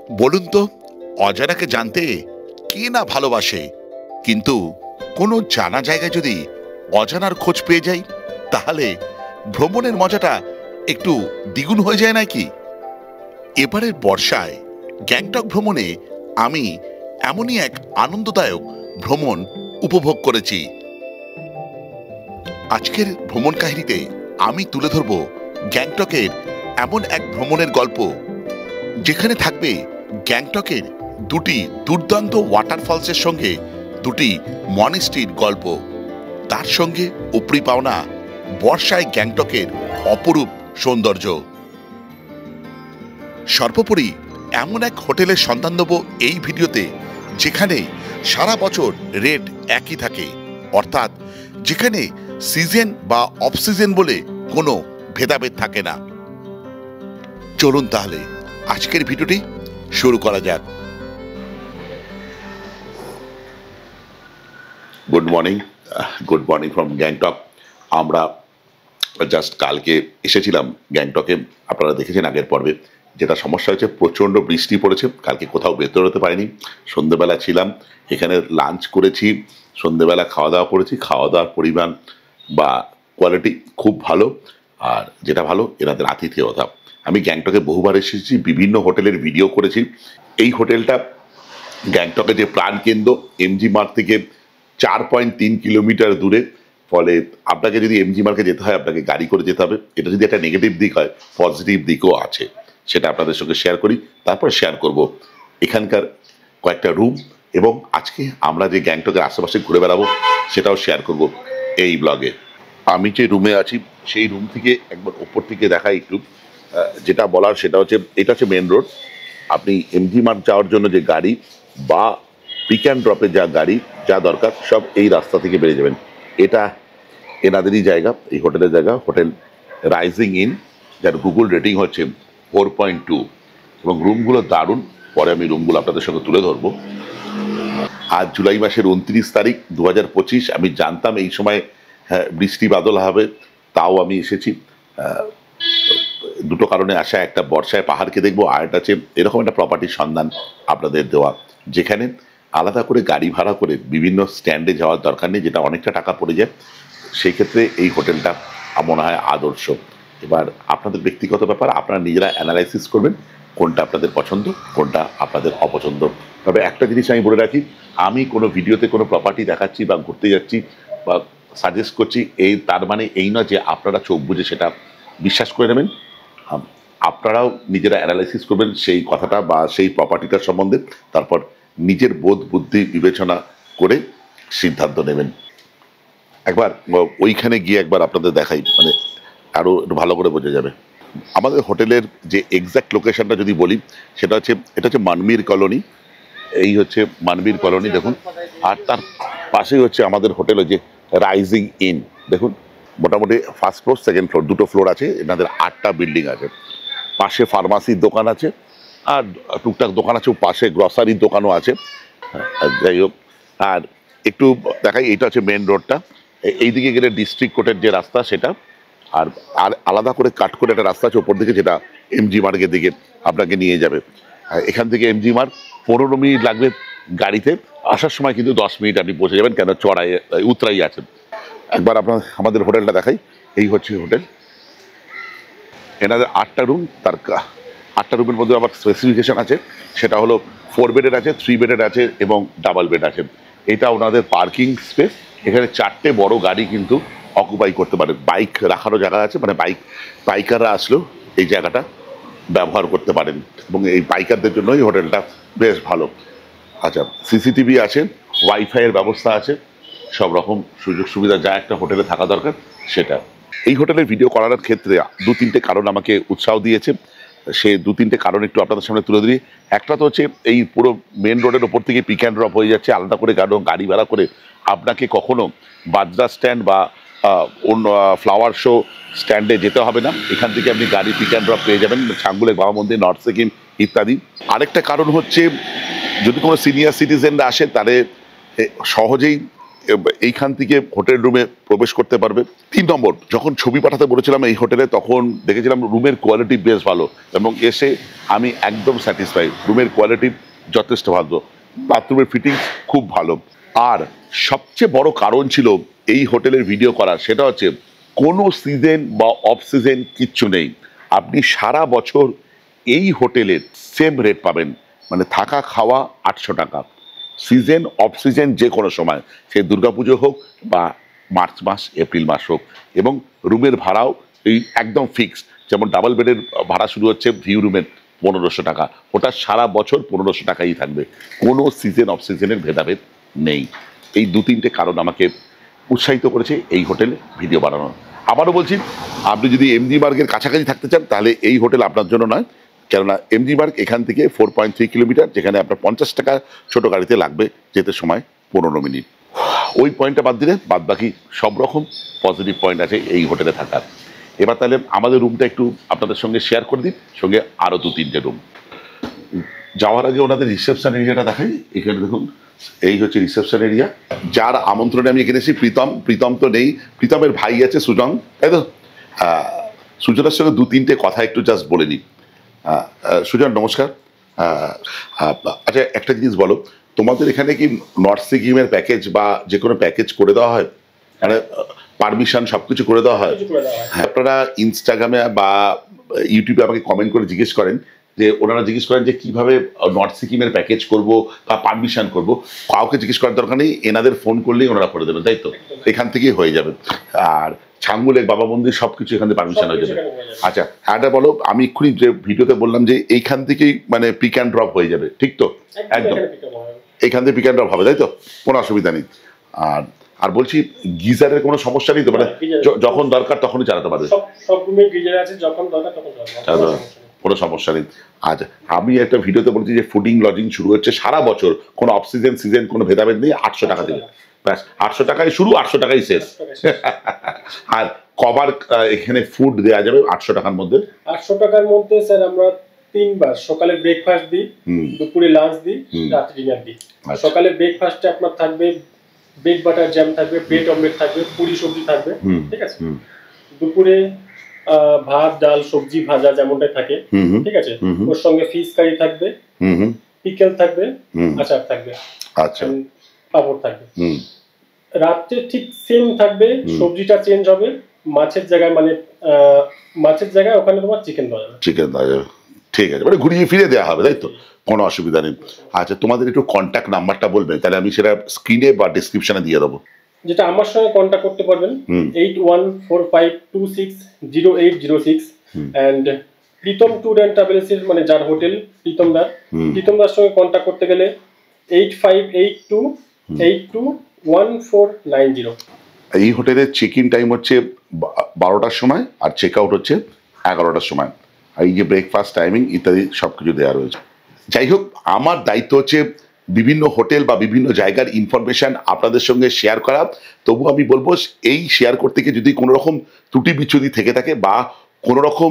বলুন তো, অজানাকে জানতে কে না ভালোবাসে, কিন্তু কোনো জানা জায়গায় যদি অজানার খোঁজ পেয়ে যাই, তাহলে ভ্রমণের মজাটা একটু দ্বিগুণ হয়ে যায় নাকি? এবারের বর্ষায় গ্যাংটক ভ্রমণে আমি এমনই এক আনন্দদায়ক ভ্রমণ উপভোগ করেছি। আজকের ভ্রমণ কাহিনীতে আমি তুলে ধরব গ্যাংটকের এমন এক ভ্রমণের গল্প, যেখানে থাকবে গ্যাংটকের দুটি দুর্দান্ত ওয়াটারফলসের সঙ্গে দুটি মনেস্ট্রির গল্প, তার সঙ্গে উপরি পাওনা বর্ষায় গ্যাংটকের অপরূপ সৌন্দর্য। সর্বোপরি এমন এক হোটেলের সন্ধান দেব এই ভিডিওতে, যেখানে সারা বছর রেট একই থাকে, অর্থাৎ যেখানে সিজন বা অফ সিজন বলে কোনো ভেদাভেদ থাকে না। চলুন তাহলে আজকের ভিডিওটি শুরু করা যাক। Good morning from Gangtok. আমরা জাস্ট কালকে এসেছিলাম গ্যাংটকে। আপনারা দেখেছেন আগের পর্বে, যেটা সমস্যা হয়েছে, প্রচণ্ড বৃষ্টি পড়েছে, কালকে কোথাও বেরোতে পারিনি। সন্ধ্যেবেলা ছিলাম এখানে, লাঞ্চ করেছি, সন্ধ্যেবেলা খাওয়া দাওয়া করেছি। খাওয়া দাওয়ার পরিমাণ বা কোয়ালিটি খুব ভালো, আর যেটা ভালো এনাদের আতিথেয়তা। আমি গ্যাংটকে বহুবার এসেছি, বিভিন্ন হোটেলের ভিডিও করেছি। এই হোটেলটা গ্যাংটকে যে প্রাণকেন্দ্র, এমজি মার্গ থেকে 4.3 কিলোমিটার দূরে। ফলে আপনাকে যদি এমজি মার্গে যেতে হয়, আপনাকে গাড়ি করে যেতে হবে। এটা যদি একটা নেগেটিভ দিক হয়, পজিটিভ দিকও আছে, সেটা আপনাদের সঙ্গে শেয়ার করি। তারপর শেয়ার করব এখানকার কয়েকটা রুম, এবং আজকে আমরা যে গ্যাংটকের আশেপাশে ঘুরে বেড়াবো সেটাও শেয়ার করব এই ব্লগে। আমি যে রুমে আছি সেই রুম থেকে একবার ওপর থেকে দেখাই একটু। যেটা বলার সেটা হচ্ছে, এটা হচ্ছে মেন রোড। আপনি এমজি মার্গ যাওয়ার জন্য যে গাড়ি বা পিক অ্যান্ড ড্রপে যা গাড়ি যা দরকার, সব এই রাস্তা থেকে বেরিয়ে যাবেন। এটা এনাদেরই জায়গা, এই হোটেলের জায়গা, হোটেল রাইজিং ইন, যার গুগল রেটিং হচ্ছে 4.2, এবং রুমগুলো দারুণ। পরে আমি রুমগুলো আপনাদের সঙ্গে তুলে ধরবো। আজ জুলাই মাসের 29 তারিখ 2025। আমি জানতাম এই সময় বৃষ্টি বাদল হবে, তাও আমি এসেছি। দুটো কারণে আসা, একটা বর্ষায় পাহাড়কে দেখবো, আর একটা আছে এরকম একটা প্রপার্টির সন্ধান আপনাদের দেওয়া, যেখানে আলাদা করে গাড়ি ভাড়া করে বিভিন্ন স্ট্যান্ডে যাওয়ার দরকার নেই, যেটা অনেকটা টাকা পড়ে যায়। সেই ক্ষেত্রে এই হোটেলটা মনে হয় আদর্শ। এবার আপনাদের ব্যক্তিগত ব্যাপার, আপনারা নিজেরা অ্যানালাইসিস করবেন কোনটা আপনাদের পছন্দ, কোনটা আপনাদের অপছন্দ। তবে একটা জিনিস আমি বলে রাখি, আমি কোনো ভিডিওতে কোনো প্রপার্টি দেখাচ্ছি বা ঘুরতে যাচ্ছি বা সাজেস্ট করছি, তার মানে এই নয় যে আপনারা চোখ বুঝে সেটা বিশ্বাস করে নেবেন। আপনারাও নিজেরা অ্যানালাইসিস করবেন সেই কথাটা বা সেই প্রপার্টিটার সম্বন্ধে, তারপর নিজের বোধ বুদ্ধি বিবেচনা করে সিদ্ধান্ত নেবেন। একবার ওইখানে গিয়ে একবার আপনাদের দেখাই, মানে আরও একটু ভালো করে বোঝা যাবে। আমাদের হোটেলের যে এক্স্যাক্ট লোকেশনটা যদি বলি, সেটা হচ্ছে, এটা হচ্ছে মানবীর কলোনি। এই হচ্ছে মানবীর কলোনি, দেখুন। আর তার পাশেই হচ্ছে আমাদের হোটেল, যে রাইজিং ইন। দেখুন, মোটামুটি ফার্স্ট ফ্লোর, সেকেন্ড ফ্লোর, দুটো ফ্লোর আছে, এনাদের 8টা বিল্ডিং আছে। পাশে ফার্মাসির দোকান আছে, আর টুকটাক দোকান আছে, পাশে গ্রসারির দোকানও আছে। যাই হোক, আর একটু দেখাই, এইটা হচ্ছে মেন রোডটা। এইদিকে গেলে ডিস্ট্রিক্ট কোর্টের যে রাস্তা সেটা, আর আলাদা করে কাট করে একটা রাস্তা আছে ওপর দিকে, যেটা এমজি মার্গের দিকে আপনাকে নিয়ে যাবে। এখান থেকে এমজি মার্গ 15 মিনিট লাগবে গাড়িতে, আসার সময় কিন্তু 10 মিনিট আপনি পৌঁছে যাবেন, কেন চড়াই উতরাই আছেন। একবার আমাদের হোটেলটা দেখাই। এই হচ্ছে হোটেল, এনাদের 8টা রুম। তার 8টা রুমের মধ্যে আবার স্পেসিফিকেশন আছে, সেটা হলো 4 বেডের আছে, 3 বেডের আছে, এবং ডাবল বেড আছে। এটা ওনাদের পার্কিং স্পেস। এখানে 4টে বড় গাড়ি কিন্তু অকুপাই করতে পারে, বাইক রাখারও জায়গা আছে, মানে বাইকাররা আসলেও এই জায়গাটা ব্যবহার করতে পারেন, এবং এই বাইকারদের জন্যই হোটেলটা বেশ ভালো। আচ্ছা, সিসিটিভি আছে, ওয়াইফাইয়ের ব্যবস্থা আছে, সব রকম সুযোগ সুবিধা যা একটা হোটেলে থাকা দরকার সেটা। এই হোটেলের ভিডিও করার ক্ষেত্রে 2-3টে কারণ আমাকে উৎসাহ দিয়েছে, সে 2-3টে কারণ একটু আপনাদের সামনে তুলে ধরি। একটা তো হচ্ছে, এই পুরো মেন রোডের ওপর থেকে পিক অ্যান্ড ড্রপ হয়ে যাচ্ছে, আলাদা করে গাড়ি ভাড়া করে আপনাকে কখনো বাজরা স্ট্যান্ড বা অন্য ফ্লাওয়ার শো স্ট্যান্ডে যেতে হবে না। এখান থেকে আপনি গাড়ি পিক অ্যান্ড ড্রপ পেয়ে যাবেন, ছাঙ্গুলেক বাবা মন্দির, নর্থ সিকিম ইত্যাদি। আরেকটা কারণ হচ্ছে, যদি কোনো সিনিয়র সিটিজেনরা আসে, তাহলে সহজেই এইখান থেকে হোটেল রুমে প্রবেশ করতে পারবে। 3 নম্বর, যখন ছবি পাঠাতে বলেছিলাম এই হোটেলে, তখন দেখেছিলাম রুমের কোয়ালিটি বেশ ভালো এবং এসে আমি একদম স্যাটিসফাইড। রুমের কোয়ালিটি যথেষ্ট ভালো, বাথরুমের ফিটিংস খুব ভালো। আর সবচেয়ে বড় কারণ ছিল এই হোটেলের ভিডিও করার, সেটা হচ্ছে কোনো সিজন বা অফ সিজন কিচ্ছু নেই। আপনি সারা বছর এই হোটেলের সেম রেট পাবেন, মানে থাকা খাওয়া 800 টাকা। সিজন অফ সিজন যে কোনো সময়, সে দুর্গাপুজো হোক বা মার্চ মাস এপ্রিল মাস হোক। এবং রুমের ভাড়াও এই একদম ফিক্সড, যেমন ডাবল বেডের ভাড়া শুরু হচ্ছে ভিউ রুমের 1500 টাকা, ওটা সারা বছর 1500 টাকাই থাকবে। কোনো সিজন অফ সিজনের ভেদাভেদ নেই। এই 2-3টে কারণ আমাকে উৎসাহিত করেছে এই হোটেলে ভিডিও বানানোর। আবারও বলছি, আপনি যদি এমজি মার্গের কাছাকাছি থাকতে চান তাহলে এই হোটেল আপনার জন্য নয়, কেননা এমজি মার্গ এখান থেকে 4.3 কিলোমিটার, যেখানে আপনার 50 টাকা ছোট গাড়িতে লাগবে যেতে সময় 15 মিনিট। ওই পয়েন্টটা বাদ দিলে বাদ বাকি সব রকম পজিটিভ পয়েন্ট আছে এই হোটেলে থাকার। এবার তাহলে আমাদের রুমটা একটু আপনাদের সঙ্গে শেয়ার করে দিন, সঙ্গে আরও 2-3টে রুম। যাওয়ার আগে ওনাদের রিসেপশন এরিয়াটা দেখাই। এখানে দেখুন, এই হচ্ছে রিসেপশন এরিয়া। যার আমন্ত্রণে আমি এখানে এসেছি, প্রীতম তো নেই, প্রীতমের ভাই আছে সুজন, তাই তো? সুজনের সঙ্গে 2-3টে কথা একটু জাস্ট বলে নিই। সুজন নমস্কার। আচ্ছা, একটা জিনিস বলো, তোমাদের এখানে কি নর্থ সিকিমের প্যাকেজ বা যে কোনো প্যাকেজ করে দেওয়া হয়? মানে পারমিশন সব কিছু করে দেওয়া হয়? হ্যাঁ, আপনারা ইনস্টাগ্রামে বা ইউটিউবে আমাকে কমেন্ট করে জিজ্ঞেস করেন যে, ওনারা জিজ্ঞেস করেন যে কীভাবে নর্থ সিকিমের প্যাকেজ করব বা পারমিশন করব। কাউকে জিজ্ঞেস করার দরকার নেই, এনাদের ফোন করলেই ওনারা করে দেবেন, তাই তো? এখান থেকেই হয়ে যাবে। আর ছাঙ্গুলের বাবা মন্দির সব কিছু এখান থেকে পারমিশন হয়ে যাবে। আচ্ছা, এটা বলো, আমি এক্ষুনি যে ভিডিওতে বললাম যে এইখান থেকেই মানে পিক অ্যান্ড ড্রপ হয়ে যাবে, ঠিক তো? একদম এখান থেকে পিক অ্যান্ড ড্রপ হবে, তাই তো? কোনো অসুবিধা নেই। আর আর বলছি, গিজারের কোনো সমস্যা নেই তো? মানে যখন দরকার তখনই চালাতে পারবে? সব রুমে গিজার আছে, যখন দরকার তখন চালাতে, কোনো সমস্যা নেই। আচ্ছা, আমি একটা ভিডিওতে বলছি যে ফুডিং লজিং শুরু হচ্ছে সারা বছর, কোনো অফ সিজন সিজন কোনো ভেদাভেদ নেই, 800 টাকা দেবে ব্যাস। 800 টাকায় শুরু, 800 টাকাই শেষ। আর কবার এখানে ফুড দেওয়া যাবে 800 টাকার মধ্যে? 800 টাকার মধ্যে স্যার আমরা 3 বার সকালে ব্রেকফাস্ট দিই, দুপুরে লাঞ্চ দিই, রাতে ডিনার দিই। সকালে ব্রেকফাস্টে আপনার থাকবে ব্রেড বাটার জ্যাম থাকবে, ব্রেড অমলেট থাকবে, পুরি সবজি থাকবে, ঠিক আছে? দুপুরে ভাত ডাল সবজি ভাজা যেমনটাই থাকে, ঠিক আছে? ওর সঙ্গে ফিশ কারি থাকবে, পিকেল থাকবে, আচার থাকবে, আচ্ছা, পাপড় থাকবে। রাতে ঠিক সেম থাকবে, সবজিটা চেঞ্জ হবে, মাছের জায়গায় মানে মাছের জায়গায় ওখানে তোমার চিকেন দেওয়া যাবে। চিকেন দেওয়া যাবে, ঠিক আছে, মানে ঘুরিয়ে ফিরে দেওয়া হবে, তাই তো? কোনো অসুবিধা নেই। আচ্ছা, তোমাদের একটু কন্ট্যাক্ট নাম্বারটা বলবে, তাহলে আমি সেটা স্ক্রিনে বা ডিসক্রিপশনে দিয়ে দেবো। যেটা আমার সঙ্গে কন্ট্যাক্ট করতে পারবেন 8145260806 and Pritam tour and travels এর মানে যার হোটেল প্রীতমদার সঙ্গে কন্ট্যাক্ট করতে গেলে 8582821490। এই হোটেলের চেক ইন টাইম হচ্ছে 12টার সময় আর চেক আউট হচ্ছে 11টার সময়। আর এই যে ব্রেকফাস্ট টাইমিং ইত্যাদি সব কিছু দেওয়া রয়েছে। যাই হোক, আমার দায়িত্ব হচ্ছে বিভিন্ন হোটেল বা বিভিন্ন জায়গার ইনফরমেশান আপনাদের সঙ্গে শেয়ার করা। তবু আমি বলবো, এই শেয়ার করতে গিয়ে যদি কোনো রকম ত্রুটি বিচ্ছুতি থেকে থাকে বা কোনো রকম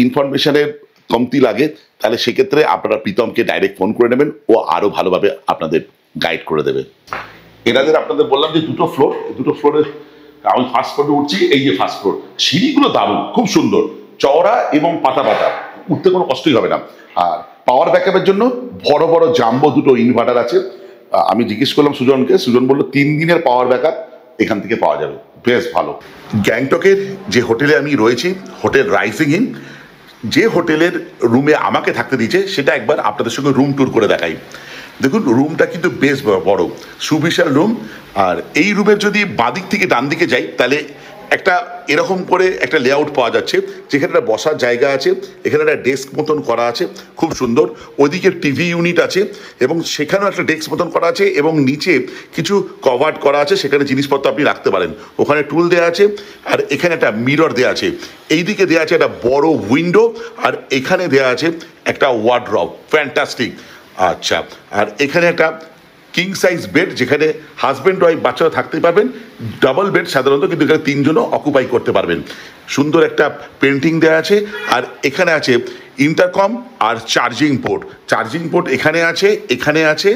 ইনফরমেশানের কমতি লাগে, তাহলে সেক্ষেত্রে আপনারা প্রীতমকে ডাইরেক্ট ফোন করে নেবেন, ও আরও ভালোভাবে আপনাদের গাইড করে দেবে। এনাদের আপনাদের বললাম যে 2টো ফ্লোর, 2টো ফ্লোরে আমি ফার্স্ট ফ্লোরে উঠছি। এই যে ফার্স্ট ফ্লোর, সিঁড়িগুলো দারুণ, খুব সুন্দর, চওড়া এবং পাতা পাতা, উঠতে কোনো কষ্টই হবে না। আর পাওয়ার ব্যাকআপের জন্য বড় বড় জাম্বো 2টো ইনভার্টার আছে। আমি জিজ্ঞেস করলাম সুজনকে, সুজন বললো 3 দিনের পাওয়ার ব্যাকআপ এখান থেকে পাওয়া যাবে, বেশ ভালো। গ্যাংটকের যে হোটেলে আমি রয়েছি, হোটেল রাইজিং ইন, যে হোটেলের রুমে আমাকে থাকতে দিয়েছে সেটা একবার আপনাদের সঙ্গে রুম ট্যুর করে দেখাই। দেখুন, রুমটা কিন্তু বেশ বড়, সুবিশাল রুম। আর এই রুমের যদি বাঁদিক থেকে ডান দিকে যাই, তাহলে একটা এরকম করে একটা লেআউট পাওয়া যাচ্ছে, যেখানে একটা বসার জায়গা আছে, এখানে একটা ডেস্ক মতন করা আছে, খুব সুন্দর। ওইদিকে টিভি ইউনিট আছে এবং সেখানেও একটা ডেস্ক মতন করা আছে এবং নিচে কিছু কভার্ড করা আছে, সেখানে জিনিসপত্র আপনি রাখতে পারেন। ওখানে টুল দেওয়া আছে আর এখানে একটা মিরর দেওয়া আছে। এইদিকে দেওয়া আছে একটা বড় উইন্ডো আর এখানে দেওয়া আছে একটা ওয়ার্ডরোব, ফ্যান্টাস্টিক। আচ্ছা, আর এখানে একটা কিং সাইজ বেড, যেখানে হাজব্যান্ড ওয়াইফ বাচ্চারা থাকতে পারবেন। ডাবল বেড সাধারণত, কিন্তু এখানে 3 জনও অকুপাই করতে পারবেন। সুন্দর একটা পেন্টিং দেওয়া আছে আর এখানে আছে ইন্টারকম আর চার্জিং পোর্ট। চার্জিং পোর্ট এখানে আছে, এখানে আছে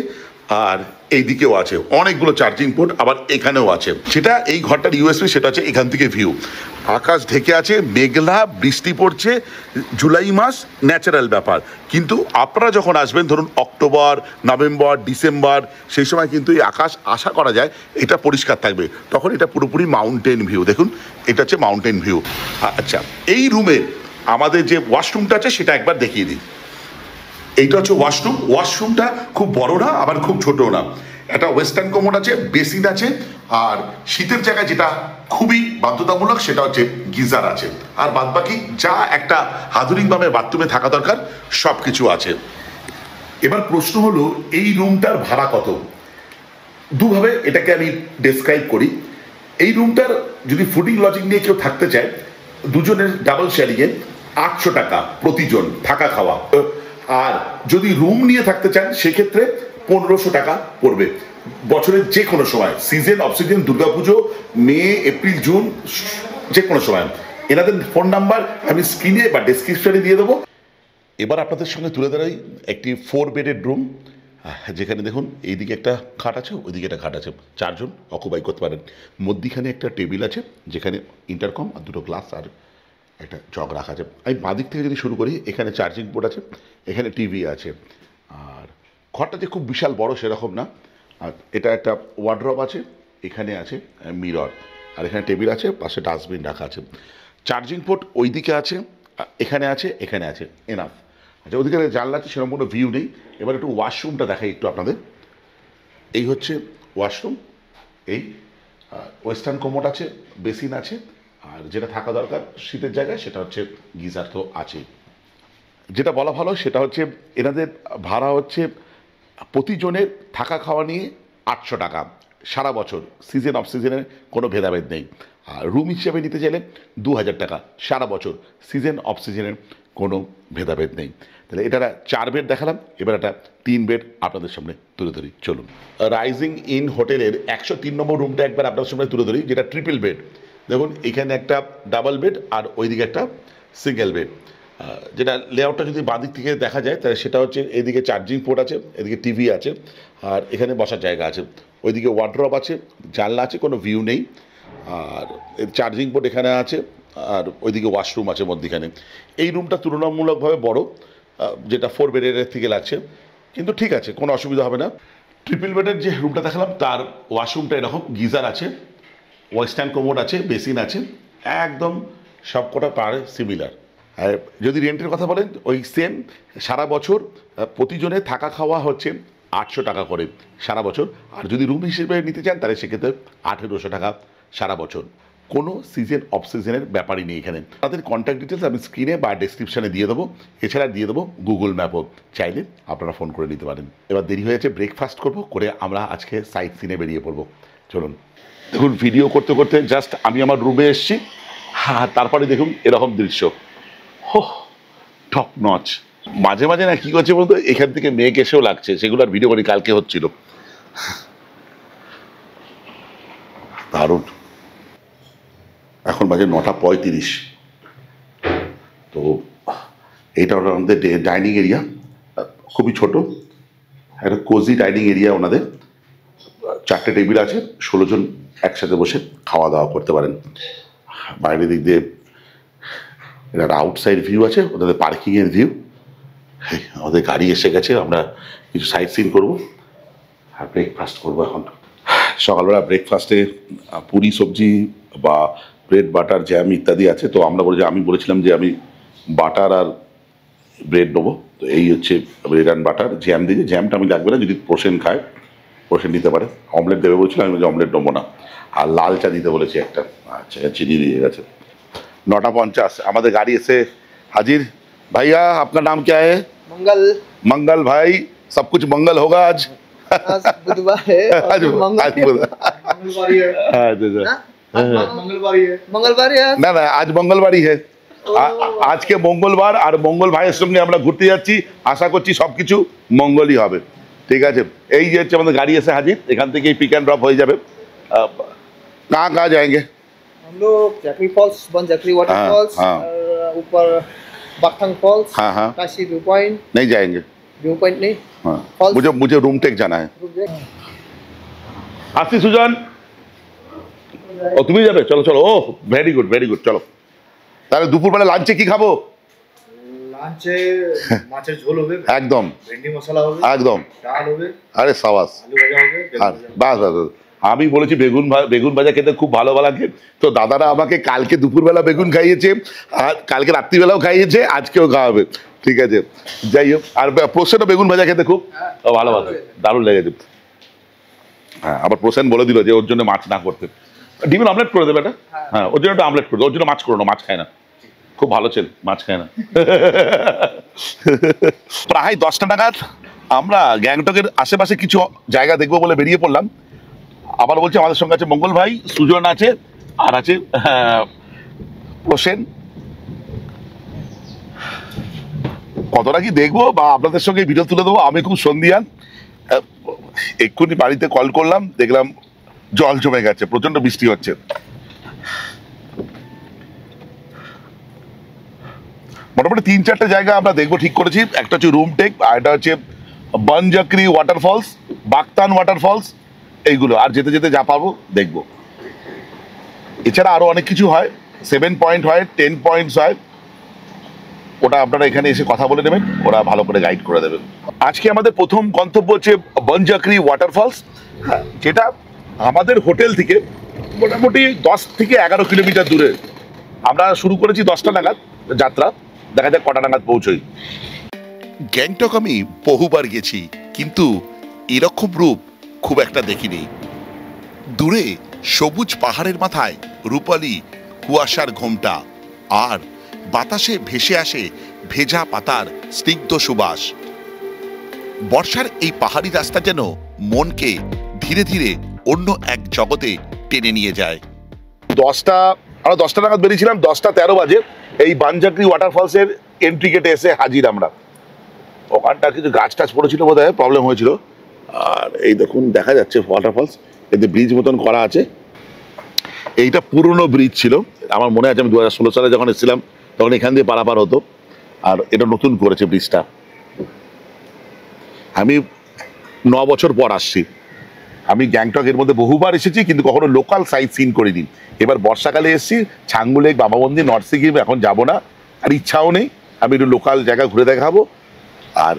আর এইদিকেও আছে অনেকগুলো চার্জিং পোর্ট, আবার এখানেও আছে। সেটা এই ঘরটার ইউএসপি, সেটা হচ্ছে এখান থেকে ভিউ। আকাশ ঢেকে আছে, মেঘলা, বৃষ্টি পড়ছে, জুলাই মাস, ন্যাচারাল ব্যাপার। কিন্তু আপনারা যখন আসবেন ধরুন অক্টোবর, নভেম্বর, ডিসেম্বর, সেই সময় কিন্তু এই আকাশ আশা করা যায় এটা পরিষ্কার থাকবে, তখন এটা পুরোপুরি মাউন্টেন ভিউ। দেখুন এটা হচ্ছে মাউন্টেন ভিউ। আচ্ছা, এই রুমে আমাদের যে ওয়াশরুমটা আছে সেটা একবার দেখিয়ে দিই। এইটা হচ্ছে ওয়াশরুম। ওয়াশরুমটা খুব বড় না, আবার খুব ছোট না। একটা ওয়েস্টার্ন কমোড আছে, বেসিন আছে, আর শীতের জায়গায় যেটা খুবই বাধ্যতামূলক সেটা হচ্ছে গিজার আছে। আর বাদবাকি যা একটা আধুনিকভাবে বাথরুমে থাকা দরকার সব কিছু আছে। এবার প্রশ্ন হলো এই রুমটার ভাড়া কত? দুভাবে এটাকে আমি ডেসক্রাইব করি। এই রুমটার যদি ফুডিং লজিং নিয়ে কেউ থাকতে চায়, দুজনের ডাবল শেয়ারিংয়ে 800 টাকা প্রতিজন থাকা খাওয়া। আর যদি রুম নিয়ে থাকতে চান সেক্ষেত্রে 1500 টাকা পড়বে বছরের যে কোনো সময়, সিজন অফ সিজন, দুর্গাপুজো, মে, এপ্রিল, জুন, যে কোনো সময়। এনাদের ফোন নাম্বার আমি স্ক্রিনে বা ডেসক্রিপশনে দিয়ে দেবো। এবার আপনাদের সঙ্গে তুলে ধরাই একটি 4 বেডের রুম, যেখানে দেখুন এইদিকে একটা খাট আছে, ওইদিকে একটা খাট আছে, 4 জন অকুপাই করতে পারেন। মধ্যিখানে একটা টেবিল আছে যেখানে ইন্টারকম আর দুটো গ্লাস আর একটা জগ রাখা আছে। আমি বাঁদিক থেকে যদি শুরু করি, এখানে চার্জিং পোর্ট আছে, এখানে টিভি আছে। আর ঘরটা যে খুব বিশাল বড় সেরকম না। আর এটা একটা ওয়ার্ড্রপ আছে, এখানে আছে মিরর, আর এখানে টেবিল আছে, পাশে ডাস্টবিন রাখা আছে। চার্জিং পোর্ট ওই দিকে আছে, এখানে আছে, এখানে আছে, এনাফ। আচ্ছা, ওদিকে জানলা আছে, সেরকম কোনো ভিউ নেই। এবার একটু ওয়াশরুমটা দেখাই একটু আপনাদের। এই হচ্ছে ওয়াশরুম। এই ওয়েস্টার্ন কোমোড আছে, বেসিন আছে, আর যেটা থাকা দরকার শীতের জায়গায় সেটা হচ্ছে গিজার তো আছেই। যেটা বলা ভালো সেটা হচ্ছে এনাদের ভাড়া হচ্ছে প্রতিজনের থাকা খাওয়া নিয়ে 800 টাকা সারা বছর, সিজন অফ সিজনের কোনো ভেদাভেদ নেই। আর রুম হিসেবে নিতে চাইলে 2000 টাকা সারা বছর, সিজন অফ সিজনের কোনো ভেদাভেদ নেই। তাহলে এটা 4 বেড দেখালাম, এবার একটা 3 বেড আপনাদের সামনে তুলে ধরি, চলুন। রাইজিং ইন হোটেলের 103 নম্বর রুমটা একবার আপনার সামনে তুলে ধরি, যেটা ট্রিপল বেড। দেখুন এখানে একটা ডাবল বেড আর ওইদিকে একটা সিঙ্গেল বেড। যেটা লেআউটটা যদি বাঁ দিক থেকে দেখা যায় তাহলে সেটা হচ্ছে এদিকে চার্জিং পোর্ট আছে, এদিকে টিভি আছে, আর এখানে বসার জায়গা আছে, ওইদিকে ওয়ার্ড্রপ আছে, জানলা আছে, কোনো ভিউ নেই। আর চার্জিং পোর্ট এখানে আছে, আর ওইদিকে ওয়াশরুম আছে মধ্যিখানে। এই রুমটা তুলনামূলকভাবে বড়, যেটা 4 বেডের থেকে লাগছে, কিন্তু ঠিক আছে, কোনো অসুবিধা হবে না। ট্রিপল বেডের যে রুমটা দেখালাম তার ওয়াশরুমটা এরকম, গিজার আছে, ওয়েস্টার্ন কোমোড আছে, বেসিন আছে, একদম সবকটা পারে সিমিলার। আর যদি রেন্টের কথা বলেন ওই সেম, সারা বছর প্রতিজনে থাকা খাওয়া হচ্ছে 800 টাকা করে সারা বছর। আর যদি রুম হিসেবে নিতে চান তাহলে সেক্ষেত্রে 1800 টাকা সারা বছর। কোনো সিজন অফ সিজনের ব্যাপারই নেই এখানে। তাদের কন্ট্যাক্ট ডিটেলস আমি স্ক্রিনে বা ডেসক্রিপশানে দিয়ে দেবো, এছাড়া দিয়ে দেবো গুগল ম্যাপও, চাইলে আপনারা ফোন করে নিতে পারেন। এবার দেরি হয়ে যাচ্ছে, ব্রেকফাস্ট করবো, করে আমরা আজকে সাইট সিনে বেরিয়ে পড়বো, চলুন। দেখুন ভিডিও করতে করতে জাস্ট আমি আমার রুমে এসেছি, হ্যাঁ, তারপরে দেখুন এরকম দৃশ্য, টপ নচ। মাঝে মাঝে না কি করছে বলতো, এখান থেকে মেঘ এসেও লাগছে, সেগুলো আর ভিডিও করি, কালকে হচ্ছিল, দারুণ। এখন বাজে 9:35। তো এইটা আমাদের ডাইনিং এরিয়া, খুবই ছোট, একটা কোজি ডাইনিং এরিয়া ওনাদের। 4টে টেবিল আছে, 16 জন একসাথে বসে খাওয়া দাওয়া করতে পারেন। বাইরের দিক দিয়ে এটা একটা আউটসাইড ভিউ আছে, ওদের পার্কিংয়ের ভিউ। আমাদের গাড়ি এসে গেছে, আমরা কিছু সাইট সিন করবো আর ব্রেকফাস্ট করবো। এখন সকালবেলা ব্রেকফাস্টে পুরি সবজি বা ব্রেড বাটার জ্যাম ইত্যাদি আছে। তো আমি বলেছিলাম যে আমি বাটার আর ব্রেড নেবো, তো এই হচ্ছে ব্রেড অ্যান্ড বাটার। জ্যাম দিয়ে, জ্যামটা আমি লাগবে না, যদি পোর্শন খায় পোর্শন দিতে পারে। অমলেট দেবে বলছিলাম, আমি অমলেট নেবো না। আর লাল চা দিতে বলেছি একটা, আচ্ছা চিনি দিয়ে গেছে। 9:50 আমাদের গাড়ি এসে हाजिर। भैया आपका नाम क्या है? मंगल। मंगल भाई, सब कुछ मंगल होगा आज। आज बुधवार है, आज मंगलवारी है। मंगलवारी है না না, আজ মঙ্গলবারই है। আজকে মঙ্গলবার, আর মঙ্গল ভাইয়ের সঙ্গে আমরা ঘুরতে যাচ্ছি, আশা করছি সবকিছু মঙ্গলই হবে। ঠিক আছে, এই যে হচ্ছে আমাদের গাড়ি এসে হাজির, এখান থেকেই পিক অ্যান্ড ড্রপ হয়ে যাবে। कहाँ जाएंगे? हम लोग जकरी फॉल्स, बन जकरी वाटर फॉल्स, ऊपर बागथंग फॉल्स, हाँ हाँ, काशी व्यू पॉइंट। नहीं जाएंगे, व्यू पॉइंट नहीं हाँ Falls. मुझे रूम टेक जाना है আসছি সুজন ও তুমি যাবে চলো চলো ও ভেরি গুড চলো তাহলে দুপুরবেলা লাঞ্চে কি খাবো লাঞ্চে মাছের ঝোল হবে একদম ভেন্ডি মশলা হবে একদম ডাল হবে আরে সাবাস আলু ভাজা হবে বেগুন আর ভাজা হবে। বাস আমি বলেছি বেগুন ভাজা খেতে খুব ভালো লাগে তো দাদারা আমাকে কালকে দুপুরবেলা বেগুন খাইয়েছে আর কালকে রাত্রিবেলাও খাইয়েছে আজকেও খাওয়াবে ঠিক আছে যাই হোক আর প্রসেনও বেগুন ভাজা খেতে খুব ভালোবাসে দারুণ লেগেছে হ্যাঁ আবার প্রসেন বলে দিল যে ওর জন্য মাছ না করতে ডিমের অমলেট করে দেবে এটা হ্যাঁ ওর জন্য একটা অমলেট করে দেবে ওর জন্য মাছ করো না মাছ খায় না খুব ভালো ছেলে মাছ খায় না প্রায় 10টা নাগাদ আমরা গ্যাংটকের আশেপাশে কিছু জায়গা দেখবো বলে বেরিয়ে পড়লাম আবার বলছি আমাদের সঙ্গে আছে মঙ্গল ভাই সুজন আছে আর আছে প্রসেন কতটা কি দেখবো বা আপনাদের সঙ্গে ভিডিও তুলে দেবো আমি খুব সন্ধিয়ান এক্ষুনি বাড়িতে কল করলাম দেখলাম জল জমে গেছে প্রচন্ড বৃষ্টি হচ্ছে মোটামুটি 3-4টে জায়গা আমরা দেখবো ঠিক করেছি একটা হচ্ছে রুম টেক আর এটা হচ্ছে বনজাকরি ওয়াটারফলস বাগতান ওয়াটারফলস এইগুলো আর যেতে যেতে যা পাবো দেখবো এছাড়া আরো অনেক কিছু হয় 7 পয়েন্ট হয় 10 পয়েন্টস হয় ওটা আপনারা এখানে এসে কথা বলে নেবেন ওরা ভালো করে গাইড করে দেবেন আজকে আমাদের প্রথম গন্তব্য হচ্ছে বনজাকরি ওয়াটারফলস যেটা আমাদের হোটেল থেকে মোটামুটি 10 থেকে 11 কিলোমিটার দূরে আমরা শুরু করেছি 10টা নাগাদ যাত্রা দেখা যাক কটা নাগাদ পৌঁছই গ্যাংটক আমি বহুবার গেছি কিন্তু এরকম রূপ খুব একটা দেখিনি দূরে সবুজ পাহাড়ের মাথায় রূপালী কুয়াশার ঘোমটা আর বাতাসে ভেসে আসে ভেজা পাতার স্নিগ্ধ সুবাস বর্ষার এই পাহাড়ি রাস্তা যেন মনকে ধীরে ধীরে অন্য এক জগতে টেনে নিয়ে যায় আমরা 10টা নাগাদ বেরিয়েছিলাম 10টা 13 বাজে এই বানজাকরি ওয়াটারফলসের এন্ট্রি গেটে এসে হাজির আমরা ওখানটা কিছু গাছ টাছ পড়েছিল বোধ হয় প্রবলেম হয়েছিল আর এই দেখুন দেখা যাচ্ছে ওয়াটারফলস এতে ব্রিজ মতন করা আছে এইটা পুরনো ব্রিজ ছিল আমার মনে আছে আমি 2016 সালে যখন এসেছিলাম তখন এখান দিয়ে পারাপার হতো আর এটা নতুন করেছে ব্রিজটা আমি 9 বছর পর আসছি আমি গ্যাংটকের মধ্যে বহুবার এসেছি কিন্তু কখনো লোকাল সাইট সিন করিনি এবার বর্ষাকালে এসেছি ছাঙ্গু লেক বাবা মন্দির নর্থ সিকিম এখন যাব না আর ইচ্ছাও নেই আমি একটু লোকাল জায়গা ঘুরে দেখাবো আর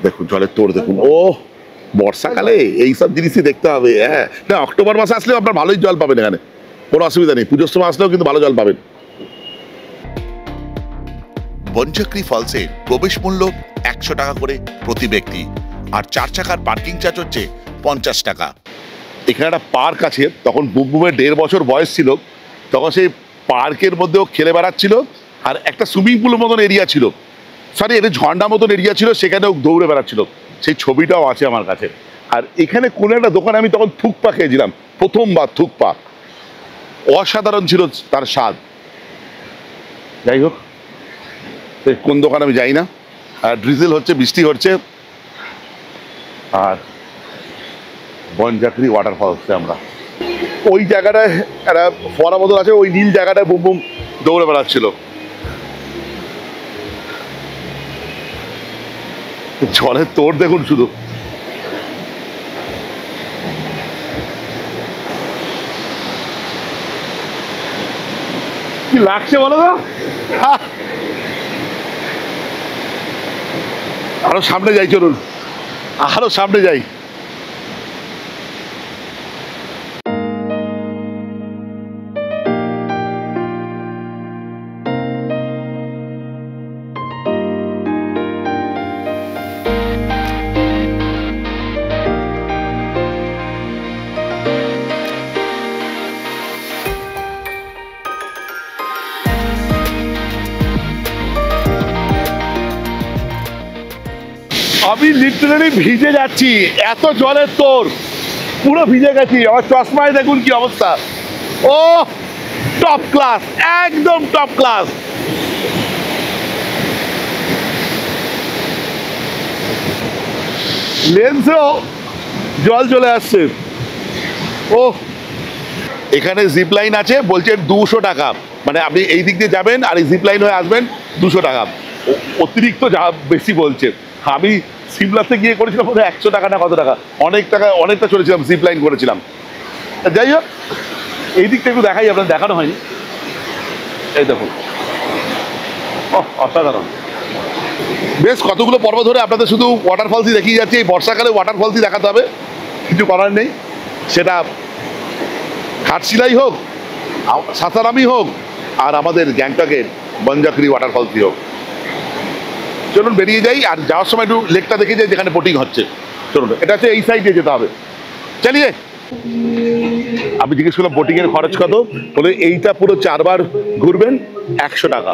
দেখুন জলের তোড় দেখুন ও বর্ষাকালে এইসব জিনিসই দেখতে হবে হ্যাঁ না অক্টোবর মাসে আসলেও আপনার ভালোই জল পাবেন এখানে কোনো অসুবিধা নেই পুজোর সময় আসলেও কিন্তু ভালো জল পাবেন বনজাকরি ফলসের প্রবেশ মূল্য 100 টাকা করে প্রতি ব্যক্তি আর 4 চাকার পার্কিং চার্জ হচ্ছে 50 টাকা এখানে একটা পার্ক আছে তখন বুমবুমের 1.5 বছর বয়স ছিল তখন সেই পার্কের মধ্যেও খেলে বেড়াচ্ছিল আর একটা সুইমিং পুলের মতন এরিয়া ছিল সরি এটা ঝর্ণা মতন এরিয়া ছিল সেখানেও দৌড়ে বেড়াচ্ছিল সেই ছবিটাও আছে আমার কাছে আর এখানে কোনো একটা দোকানে আমি তখন থুকপা খেয়েছিলাম প্রথমবার থুকপা অসাধারণ ছিল তার স্বাদ যাই হোক কোন দোকান আমি যাই না আর ড্রিজেল হচ্ছে বৃষ্টি হচ্ছে আর বনজাকরি ওয়াটারফলসে আমরা ওই জায়গাটায় একটা ফোয়ারা মতন আছে ওই নীল জায়গাটায় বুম বুম দৌড়ে বেড়াচ্ছিল জলের তোড় দেখুন শুধু কি লাগছে বলো তো আরো সামনে যাই চলুন আরো সামনে যাই আমি লিটারালি ভিজে যাচ্ছি এত জলের তোর পুরো ভিজে গেছি আমার চশমায় দেখুন কি অবস্থা ও টপ ক্লাস একদম টপ ক্লাস লেন্সেও জল চলে আসছে ও এখানে জিপ লাইন আছে বলছেন 200 টাকা মানে আপনি এই দিক দিয়ে যাবেন আর এই জিপ লাইন হয়ে আসবেন 200 টাকা অতিরিক্ত যা বেশি বলছে আমি সিমলাতে গিয়ে করেছিলাম বোধ হয় 100 টাকা না কত টাকা, অনেকটা চলেছিলাম, জিপ লাইন করেছিলাম। যাই হোক, এই দিকটা একটু দেখাই, আপনার দেখানো হয়নি। এই দেখুন, অসাধারণ। বেশ কতগুলো পর্ব ধরে আপনাদের শুধু ওয়াটারফলসই দেখিয়ে যাচ্ছে। এই বর্ষাকালে ওয়াটারফলসই দেখাতে হবে, কিছু করার নেই। সেটা ঘাটশিলাই হোক, সাসারামই হোক, আর আমাদের গ্যাংটকের বনজাকরি ওয়াটারফলসই হোক। চলুন বেরিয়ে যাই, আর যাওয়ার সময় একটু লেকটা দেখে যাই যেখানে বোটিং হচ্ছে। চলুন, এটা হচ্ছে এই সাইডে যেতে হবে। চালিয়ে আমি জিজ্ঞেস করলাম বোটিং এর খরচ কত, বলে এইটা পুরো 4 বার ঘুরবেন 100 টাকা।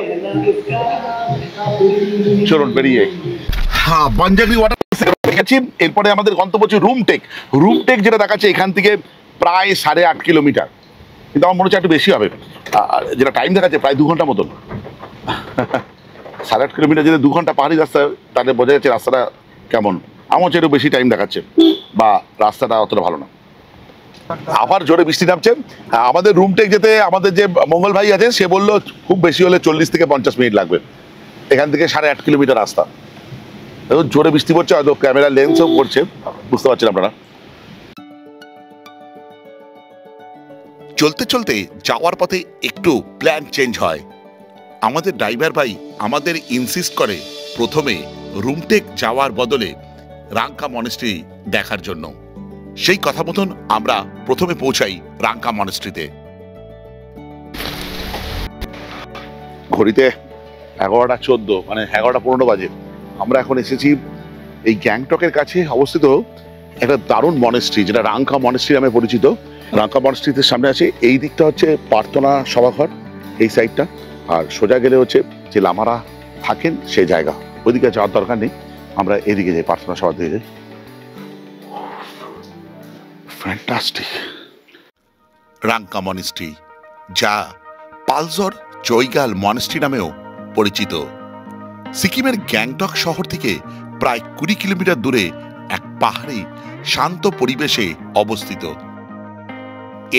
চলুন বেরিয়ে। হ্যাঁ, বনজাকরি ওয়াটারফলস দেখেছি। এরপরে আমাদের গন্তব্য হচ্ছে রুমটেক, যেটা দেখাচ্ছে এখান থেকে প্রায় 8.5 কিলোমিটার, কিন্তু আমার মনে হচ্ছে একটু বেশি হবে। যেটা টাইম দেখাচ্ছে প্রায় 2 ঘন্টার মতন। 8.5 কিলোমিটার যেটা 2 ঘন্টা পাহাড়ি রাস্তা, তাহলে বোঝা যাচ্ছে রাস্তাটা কেমন। আমার হচ্ছে একটু বেশি টাইম দেখাচ্ছে, বা রাস্তাটা অতটা ভালো না। আবার জোরে বৃষ্টি নামছে। আমাদের রুমটেক যেতে আমাদের যে মঙ্গল ভাই আছে, সে বললো খুব বেশি হলে 40 থেকে 50 মিনিট লাগবে। এখান থেকে 8.5 কিলোমিটার রাস্তা। জোরে বৃষ্টি পড়ছে, হয়তো ক্যামেরা লেন্সও পড়ছে, বুঝতে পারছেন আপনারা। চলতে চলতে যাওয়ার পথে একটু প্ল্যান চেঞ্জ হয়। আমাদের ড্রাইভার ভাই আমাদের ইনসিস্ট করে প্রথমে রুমটেক যাওয়ার বদলে রাংকা মনেস্ট্রি দেখার জন্য। সেই কথা মতন আমরা প্রথমে পৌঁছাই রাংকা মনেস্ট্রিতে। ঘড়িতে 11:14, মানে 11:15 বাজে। আমরা এখন এসেছি এই গ্যাংটকের কাছে অবস্থিত একটা দারুণ মনেস্ট্রি, যেটা রাংকা মনেস্ট্রি নামে পরিচিত। রাংকা মনেস্ট্রিতে সামনে আছে, এই দিকটা হচ্ছে প্রার্থনা সভাঘর, এই সাইডটা। আর সোজা গেলে হচ্ছে যে লামারা থাকেন সেই জায়গা। ওইদিকে যাওয়ার দরকার নেই, আমরা এদিকে যাই, প্রার্থনা সভা দিয়ে যাই। ফ্যান্টাস্টিক। রাংকা মনেস্ট্রি, যা পালজর জয়গাল মনেস্ট্রি নামেও পরিচিত, সিকিমের গ্যাংটক শহর থেকে প্রায় 20 কিলোমিটার দূরে এক পাহাড়ি শান্ত পরিবেশে অবস্থিত।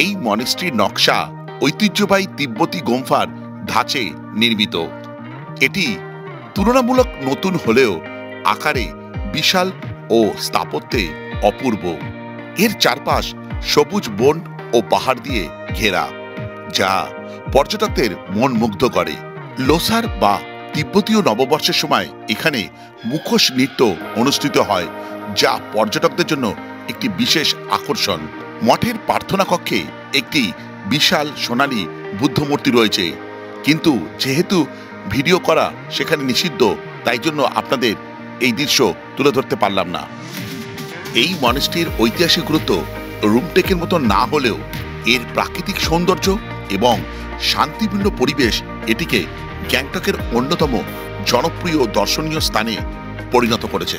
এই মনেস্ট্রির নকশা ঐতিহ্যবাহী তিব্বতী গোম্ফার ধাঁচে নির্মিত। এটি তুলনামূলক নতুন হলেও আকারে বিশাল ও স্থাপত্যে অপূর্ব। এর চারপাশ সবুজ বন ও পাহাড় দিয়ে ঘেরা, যা পর্যটকদের মন মুগ্ধ করে। লোসার বা তিব্বতীয় নববর্ষের সময় এখানে মুখোশ নৃত্য অনুষ্ঠিত হয়, যা পর্যটকদের জন্য একটি বিশেষ আকর্ষণ। মঠের প্রার্থনা কক্ষে একটি বিশাল সোনালী বুদ্ধ মূর্তি রয়েছে, কিন্তু যেহেতু ভিডিও করা সেখানে নিষিদ্ধ, তাই জন্য আপনাদের এই দৃশ্য তুলে ধরতে পারলাম না। এই মনেস্ট্রির ঐতিহাসিক গুরুত্ব রুমটেকের মতো না হলেও এর প্রাকৃতিক সৌন্দর্য এবং শান্তিপূর্ণ পরিবেশ এটিকে গ্যাংটকের অন্যতম জনপ্রিয় দর্শনীয় স্থানে পরিণত করেছে।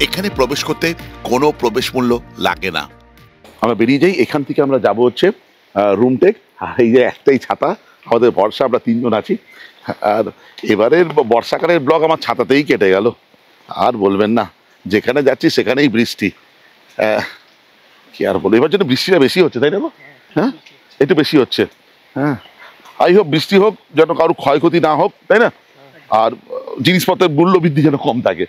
এখানে প্রবেশ করতে কোনো প্রবেশ মূল্য লাগে না। আমরা বেরিয়ে যাই, এখান থেকে আমরা যাব হচ্ছে রুমটেক। এই যে একটাই ছাতা, আমাদের ভরসা, আমরা 3 জন আছি। আর এবারের বর্ষাকালের ব্লগ আমার ছাতাতেই কেটে গেল, আর বলবেন না। যেখানে যাচ্ছি সেখানেই বৃষ্টি। কি আর বলবো, এবার জন্য বৃষ্টিটা বেশি হচ্ছে, তাই না? হ্যাঁ, একটু বেশি হচ্ছে। হ্যাঁ, আই হোপ বৃষ্টি হোক, যেন কারো ক্ষয়ক্ষতি না হোক, তাই না? আর জিনিসপত্রের মূল্য বৃদ্ধি যেন কম থাকে।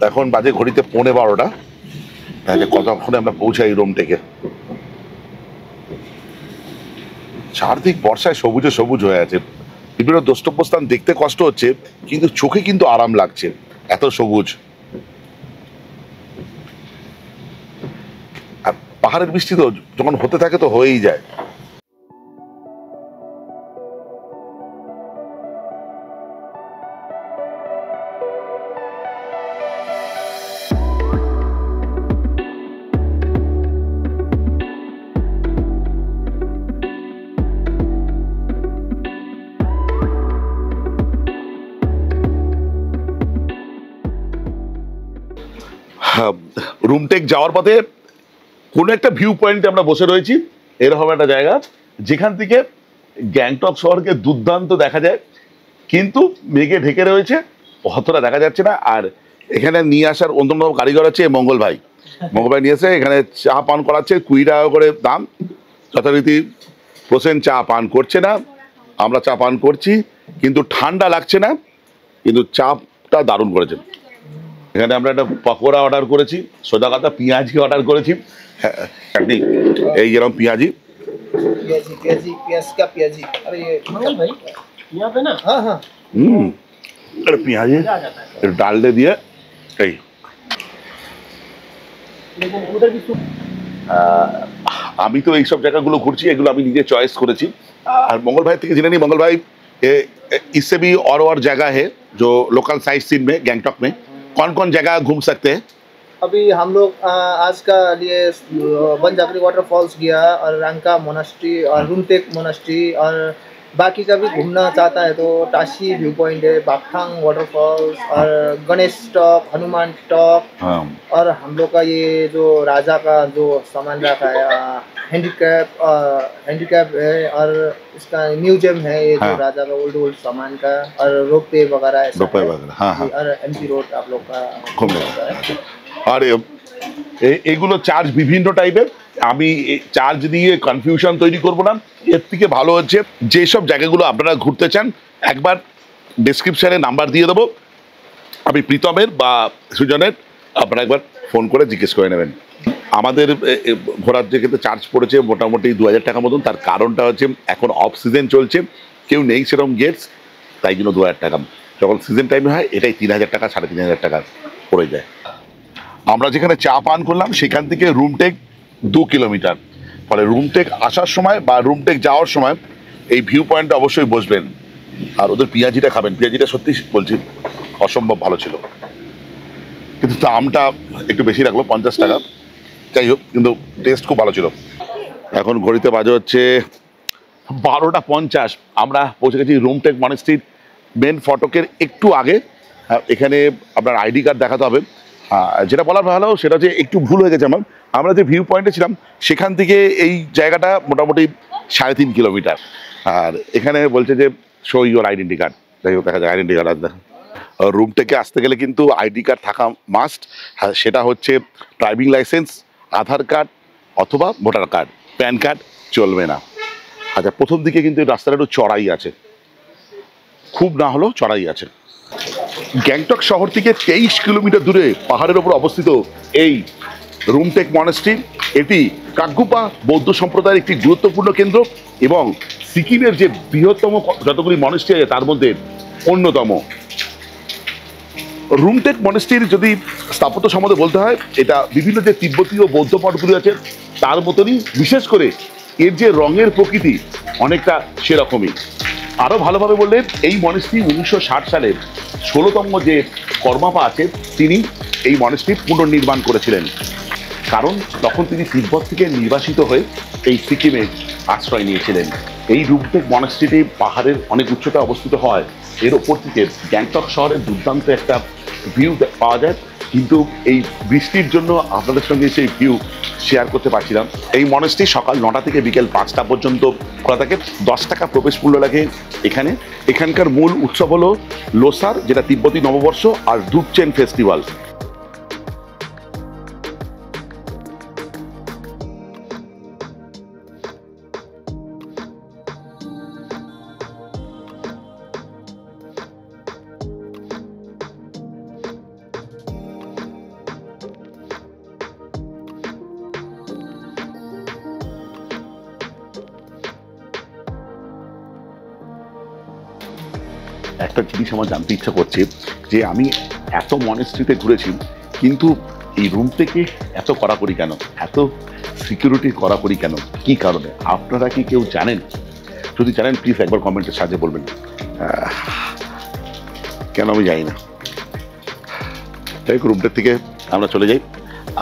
এখন বাজে ঘড়িতে 12:15। কতক্ষণে আমরা পৌঁছাই রুমটেকে। চারদিক বর্ষায় সবুজে সবুজ হয়ে আছে। বিভিন্ন দ্রষ্টব্য স্থান দেখতে কষ্ট হচ্ছে, কিন্তু চোখে কিন্তু আরাম লাগছে, এত সবুজ। আর পাহাড়ের বৃষ্টি তো যখন হতে থাকে তো হয়েই যায়। রুমটেক যাওয়ার পথে কোনো একটা ভিউ পয়েন্টে আমরা বসে রয়েছি, এরকম একটা জায়গা যেখান থেকে গ্যাংটক শহরকে দুর্দান্ত দেখা যায়, কিন্তু মেঘে ঢেকে রয়েছে, অতটা দেখা যাচ্ছে না। আর এখানে নিয়ে আসার অন্যতম কারিগর আছে মঙ্গল ভাই নিয়ে এসে এখানে চা পান করাচ্ছে, 20 টাকা করে দাম। যথারীতি প্রসেন চা পান করছে না, আমরা চা পান করছি, কিন্তু ঠান্ডা লাগছে না। কিন্তু চাপটা দারুণ করেছেন। এখানে আমরা একটা পকোড়া অর্ডার করেছি, সোজা কথা পেঁয়াজি অর্ডার করেছি, চাটনি এই যেরকম পেঁয়াজি। प्याज का प्याजी। अरे ये मंगल भाई यहाँ पे ना हाँ हाँ পেঁয়াজি ডাল দিয়ে এই लेकिन उधर भी আমি তো এইসব জায়গাগুলো ঘুরছি, এগুলো আমি নিজে চয়েস করেছি। আর मंगल भाई থেকে জেনে নি, मंगल भाई इससे भी और जगह है जो लोकल साइट सीन में गैंगटॉक में कौन कौन जगह घूम सकते हैं? अभी हम लोग आज का लिए बनजागरी वाटरफॉल्स गया और रंका मोनास्ट्री और रूमटेक मोनास्ट्री, और बाकी का भी घूमना चाहता है तो टाशी व्यू पॉइंट है, बागथांग वाटरफॉल्स और गणेश टॉप, हनुमान टॉप, हाँ और हम लोग का ये जो राजा का जो सामान रखा है हैंडीकैप है, और इसका म्यूजियम है ये जो हाँ। राजा का ओल्ड सामान का, और रोपवे वगैरह ऐसा रोपवे है। वगैरह, हाँ, हाँ। और एमपी रोड आप लोग का घूमने है। আর এগুলো চার্জ বিভিন্ন টাইপের, আমি চার্জ দিয়ে কনফিউশন তৈরি করব না। এর থেকে ভালো হচ্ছে যেসব জায়গাগুলো আপনারা ঘুরতে চান একবার ডেসক্রিপশনে নাম্বার দিয়ে দেবো, আমি প্রীতমের বা সুজনের, আপনারা একবার ফোন করে জিজ্ঞেস করে নেবেন। আমাদের ঘোরার যে ক্ষেত্রে চার্জ পড়েছে মোটামুটি 2000 টাকা মতন। তার কারণটা হচ্ছে এখন অফ সিজন চলছে, কেউ নেই সেরকম গেটস, তাই জন্য 2000 টাকা। যখন সিজন টাইমে হয় এটাই 3000 টাকা 3500 টাকা পড়ে যায়। আমরা যেখানে চা পান করলাম সেখান থেকে রুমটেক 2 কিলোমিটার, ফলে রুমটেক আসার সময় বা রুমটেক যাওয়ার সময় এই ভিউ পয়েন্টে অবশ্যই বসবেন আর ওদের পেঁয়াজিটা খাবেন। পেঁয়াজিটা সত্যি বলছি অসম্ভব ভালো ছিল, কিন্তু দামটা একটু বেশি রাখলো 50 টাকা, যাই হোক কিন্তু টেস্ট খুব ভালো ছিল। এখন ঘড়িতে বাজে হচ্ছে 12:50, আমরা পৌঁছে গেছি রুমটেক মনেস্ট্রির মেন ফটকের একটু আগে। এখানে আপনার আইডি কার্ড দেখাতে হবে। যেটা বলার ভালো সেটা হচ্ছে একটু ভুল হয়ে গেছে আমার, আমরা যে ভিউ পয়েন্টে ছিলাম সেখান থেকে এই জায়গাটা মোটামুটি 3.5 কিলোমিটার। আর এখানে বলছে যে শো ইউর আইডেন্টি কার্ড, যাই হোক দেখা যায় আইডেন্টি কার্ড আসবে। রুম থেকে আসতে গেলে কিন্তু আইডি কার্ড থাকা মাস্ট, সেটা হচ্ছে ড্রাইভিং লাইসেন্স, আধার কার্ড অথবা ভোটার কার্ড, প্যান কার্ড চলবে না। আচ্ছা, প্রথম দিকে কিন্তু রাস্তাটা একটু চড়াই আছে, খুব না হলেও চড়াই আছে। গ্যাংটক শহর থেকে 23 কিলোমিটার দূরে পাহাড়ের ওপর অবস্থিত এই রুমটেক মনেস্ট্রি, এটি কাকগুপা বৌদ্ধ সম্প্রদায়ের একটি গুরুত্বপূর্ণ কেন্দ্র এবং সিকিমের যে বৃহত্তম যতগুলি মনেস্ট্রি আছে তার মধ্যে অন্যতম। রুমটেক মনেস্ট্রির যদি স্থাপত্য সম্বন্ধে বলতে হয়, এটা বিভিন্ন যে তিব্বতীয় বৌদ্ধ মঠগুলি আছে তার মতনই, বিশেষ করে এর যে রঙের প্রকৃতি অনেকটা সেরকমই। আরও ভালোভাবে বললে এই মনেস্ট্রি 1960 সালে 16তম যে কর্মাপা আছে তিনি এই মনেস্ট্রি পুনর্নির্মাণ করেছিলেন, কারণ তখন তিনি তিব্বত থেকে নির্বাসিত হয়ে এই সিকিমে আশ্রয় নিয়েছিলেন। এই রুমটেক মনেস্ট্রিটি পাহাড়ের অনেক উচ্চতা অবস্থিত হয়, এর ওপর থেকে গ্যাংটক শহরের দুর্দান্ত একটা ভিউ পাওয়া যায়, কিন্তু এই বৃষ্টির জন্য আপনাদের সঙ্গে সেই ভিউ শেয়ার করতে পারছিলাম। এই মনেস্ট্রি সকাল 9টা থেকে বিকেল 5টা পর্যন্ত খোলা থাকে, 10 টাকা প্রবেশ মূল্য লাগে এখানে। এখানকার মূল উৎসব হলো লোসার, যেটা তিব্বতী নববর্ষ, আর দুপচেন ফেস্টিভ্যাল। একটা জিনিস আমার জানতে ইচ্ছা করছে যে আমি এত মনেস্ট্রিতে ঘুরেছি, কিন্তু এই রুম থেকে এত কড়াকড়ি কেন, এত সিকিউরিটি কড়াকড়ি কেন, কি কারণে? আপনারা কি কেউ জানেন? যদি জানেন প্লিজ একবার কমেন্টের সাহায্যে বলবেন। কেন আমি জানি না। যাই হোক, রুমটার থেকে আমরা চলে যাই।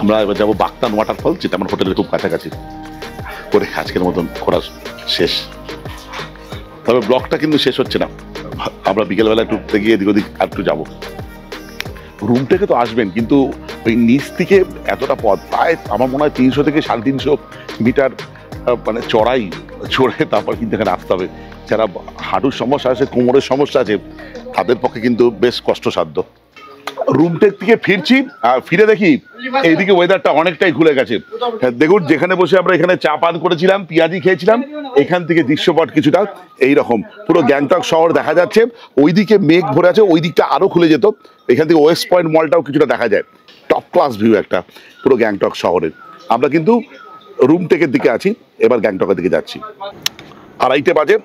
আমরা এবার যাবো বাগতান ওয়াটারফল, যেটা আমার হোটেলের খুব কাছাকাছি। করে আজকের মতন ঘোরা শেষ, তবে ব্লগটা কিন্তু শেষ হচ্ছে না। আমরা বিকেলবেলা একটু গিয়ে এদিক ওদিক আর একটু যাবো। রুম থেকে তো আসবেন, কিন্তু ওই নিচ থেকে এতটা পথ, প্রায় আমার মনে হয় 300 থেকে 350 মিটার মানে চড়াই চড়ে তারপর কিন্তু এখানে আসতে হবে। যারা হাঁটুর সমস্যা আছে, কোমরের সমস্যা আছে, তাদের পক্ষে কিন্তু বেশ কষ্টসাধ্য। রুমটেক থেকে ফিরছি আর ফিরে দেখি এইদিকে ওয়েদারটা অনেকটাই খুলে গেছে। দেখুন যেখানে বসে আমরা এখানে চা পান করেছিলাম, পেঁয়াজি খেয়েছিলাম, এখান থেকে দৃশ্যপট কিছুটা এইরকম, পুরো গ্যাংটক শহর দেখা যাচ্ছে। ওইদিকে মেঘ ভরে আছে, ওই দিকটা আরো খুলে যেত, এখান থেকে ওয়েস্ট পয়েন্ট মলটাও কিছুটা দেখা যায়। টপ ক্লাস ভিউ একটা পুরো গ্যাংটক শহরের। আমরা কিন্তু রুমটেকের দিকে আছি, এবার গ্যাংটকের দিকে যাচ্ছি। 2:30 বাজে,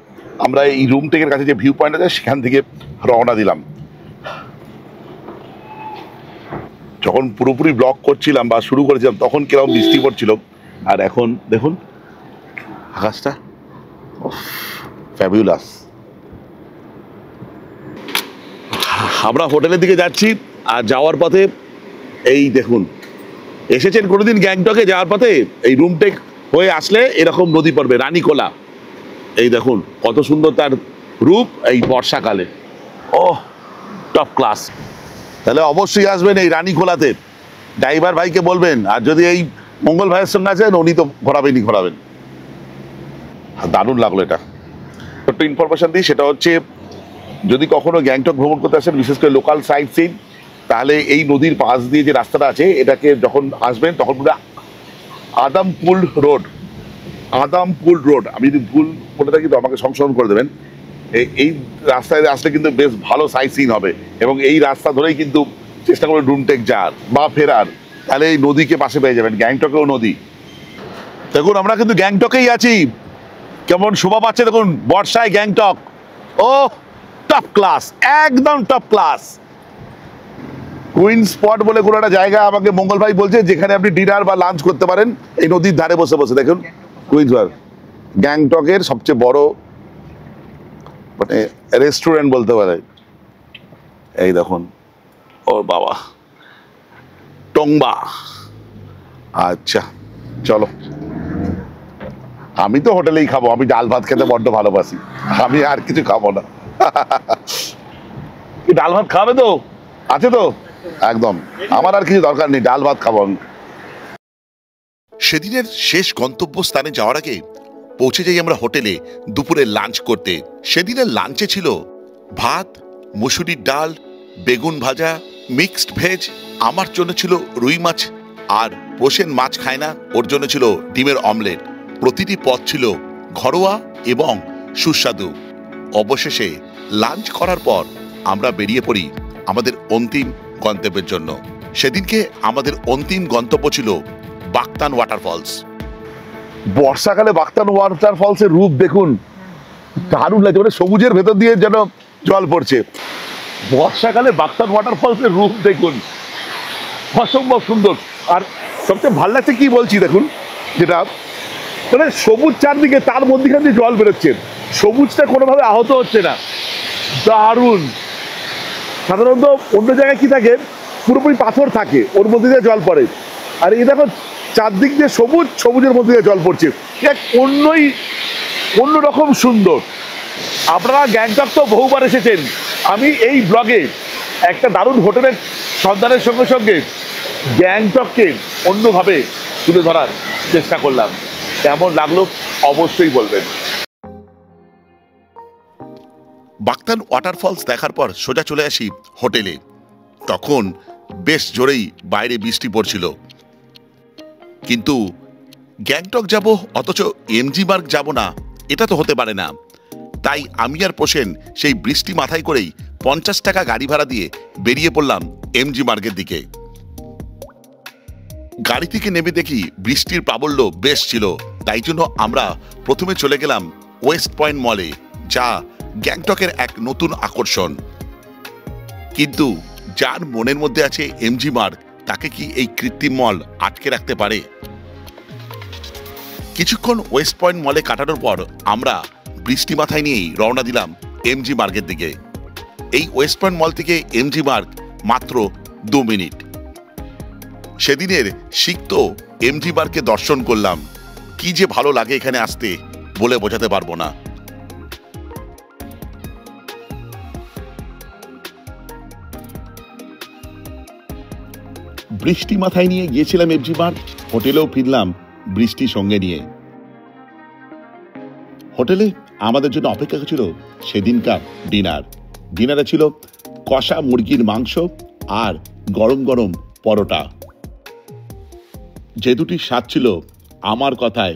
আমরা এই রুমটেকের কাছে যে ভিউ পয়েন্ট আছে সেখান থেকে রওনা দিলাম। যখন পুরোপুরি ব্লগ করছিলাম বা শুরু করেছিলাম তখন কিরকম বৃষ্টি পড়ছিল, আর এখন দেখুন আকাশটা ফ্যাবুলাস। আমরা হোটেলের দিকে যাচ্ছি, আর যাওয়ার পথে এই দেখুন, এসেছেন কোনোদিন গ্যাংটকে, যাওয়ার পথে এই রুমটেক হয়ে আসলে এরকম নদী পড়বে, রানীকোলা। এই দেখুন কত সুন্দর তার রূপ এই বর্ষাকালে। ও টপ ক্লাস। তাহলে অবশ্যই আসবেন এই রানীখোলাতে, ড্রাইভার ভাইকে বলবেন, আর যদি এই মঙ্গল ভাইয়ের সঙ্গে আছেন উনি তো ঘোরাবেন। দারুণ লাগলো এটা। ছোট্ট ইনফরমেশন দিই, সেটা হচ্ছে যদি কখনো গ্যাংটক ভ্রমণ করতে আসেন, বিশেষ করে লোকাল সাইট সিন, তাহলে এই নদীর পাশ দিয়ে যে রাস্তাটা আছে এটাকে যখন আসবেন তখন পুরো আদামপুল রোড, আমি যদি ভুল বলে থাকি তো আমাকে সংশোধন করে দেবেন। এই রাস্তায় আসলে কিন্তু বেশ ভালো সাইট সিন হবে, এবং এই রাস্তা ধরেই কিন্তু চেষ্টা করবেন রুমটেক যাওয়ার বা ফেরার, তাহলে এই নদীকে পাশে পেয়ে যাবেন। গ্যাংটকেও নদী। দেখুন আমরা কিন্তু গ্যাংটকেই আছি, কেমন শোভা পাচ্ছে দেখুন বর্ষায় গ্যাংটক। ও টপ ক্লাস, একদম টপ ক্লাস। কুইন স্পট বলে কোনো একটা জায়গা আমাকে মঙ্গল ভাই বলছে, যেখানে আপনি ডিনার বা লাঞ্চ করতে পারেন এই নদীর ধারে বসে বসে। দেখুন কুইন স্পট গ্যাংটকের সবচেয়ে বড় মানে রেস্টুরেন্ট বলতে পারে। এই দেখুন, ওর বাবা টংবা। আচ্ছা চলো, আমি তো হোটেলেই খাবো, আমি ডাল ভাত খেতে বড্ড ভালোবাসি, আমি আর কিছু খাবো না। ডাল ভাত খাবে তো? আছে তো? একদম, আমার আর কিছু দরকার নেই, ডাল ভাত খাবো আমি। সেদিনের শেষ গন্তব্যস্থানে যাওয়ার আগে পৌঁছে যাই আমরা হোটেলে দুপুরে লাঞ্চ করতে। সেদিনের লাঞ্চে ছিল ভাত, মুসুরির ডাল, বেগুন ভাজা, মিক্সড ভেজ। আমার জন্য ছিল রুই মাছ, আর প্রসেন মাছ খায় না, ওর জন্য ছিল ডিমের অমলেট। প্রতিটি পদ ছিল ঘরোয়া এবং সুস্বাদু। অবশেষে লাঞ্চ করার পর আমরা বেরিয়ে পড়ি আমাদের অন্তিম গন্তব্যের জন্য। সেদিনকে আমাদের অন্তিম গন্তব্য ছিল বাকতান ওয়াটারফলস। বর্ষাকালে বাকতান ওয়াটারফলসের রূপ দেখুন, দারুণ লাগছে, মানে সবুজের ভেতর দিয়ে যেন জল পড়ছে। বর্ষাকালে বাকতান ওয়াটারফলসের রূপ দেখুন, অসম্ভব সুন্দর। আর সবচেয়ে ভালো লাগছে কি বলছি দেখুন, যেটা মানে সবুজ চারদিকে, তার মধ্যখান দিয়ে জল বেরোচ্ছে, সবুজটা কোনোভাবে আহত হচ্ছে না, দারুণ। সাধারণত অন্য জায়গায় কি থাকে, পুরোপুরি পাথর থাকে, ওর মধ্যে দিয়ে জল পড়ে, আর এই দেখো চারদিক দিয়ে সবুজ, সবুজের মধ্যে দিয়ে জল পড়ছে, এক অন্যরকম সুন্দর। আপনারা গ্যাংটক তো বহুবার এসেছেন, আমি এই ব্লগে একটা দারুণ হোটেলের সন্ধানের সঙ্গে সঙ্গে গ্যাংটককে অন্যভাবে তুলে ধরার চেষ্টা করলাম। কেমন লাগলো অবশ্যই বলবেন। বাকতান ওয়াটারফলস দেখার পর সোজা চলে আসি হোটেলে। তখন বেশ জোরেই বাইরে বৃষ্টি পড়ছিল, কিন্তু গ্যাংটক যাব অথচ এমজি মার্গ যাব না, এটা তো হতে পারে না। তাই আমি আর প্রসেন সেই বৃষ্টি মাথায় করেই 50 টাকা গাড়ি ভাড়া দিয়ে বেরিয়ে পড়লাম এমজি মার্গের দিকে। গাড়ি থেকে নেমে দেখি বৃষ্টির প্রাবল্য বেশ ছিল, তাই জন্য আমরা প্রথমে চলে গেলাম ওয়েস্ট পয়েন্ট মলে, যা গ্যাংটকের এক নতুন আকর্ষণ। কিন্তু যার মনের মধ্যে আছে এমজি মার্গ, তাকে কি এই কৃত্রিম মল আটকে রাখতে পারে? কিছুক্ষণ ওয়েস্ট পয়েন্ট মলে কাটানোর পর আমরা বৃষ্টি মাথায় নিয়েই রওনা দিলাম এমজি মার্গের দিকে। এই ওয়েস্ট পয়েন্ট মল থেকে এমজি মার্গ মাত্র 2 মিনিট। সেদিনের সিক্ত এমজি মার্গকে দর্শন করলাম, কি যে ভালো লাগে এখানে আসতে বলে বোঝাতে পারবো না। বৃষ্টি মাথায় নিয়ে গিয়েছিলাম এমজি মার্গ, হোটেলেও ফিরলাম বৃষ্টি সঙ্গে নিয়ে। হোটেলে আমাদের জন্য অপেক্ষা ছিল সেদিনকার ডিনারে ছিল কষা মুরগির মাংস, আর গরম গরম পরোটা, যে দুটি স্বাদ ছিল আমার কথায়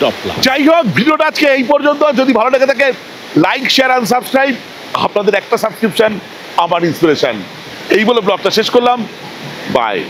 টপ ক্লাস। যাই হোক, ভিডিওটা আজকে এই পর্যন্ত। যদি ভালো লেগে থাকে লাইক, শেয়ার এন্ড সাবস্ক্রাইব। আপনাদের একটা সাবস্ক্রিপশন আমার ইন্সপিরেশন। এই বলে ব্লগটা শেষ করলাম। বাই।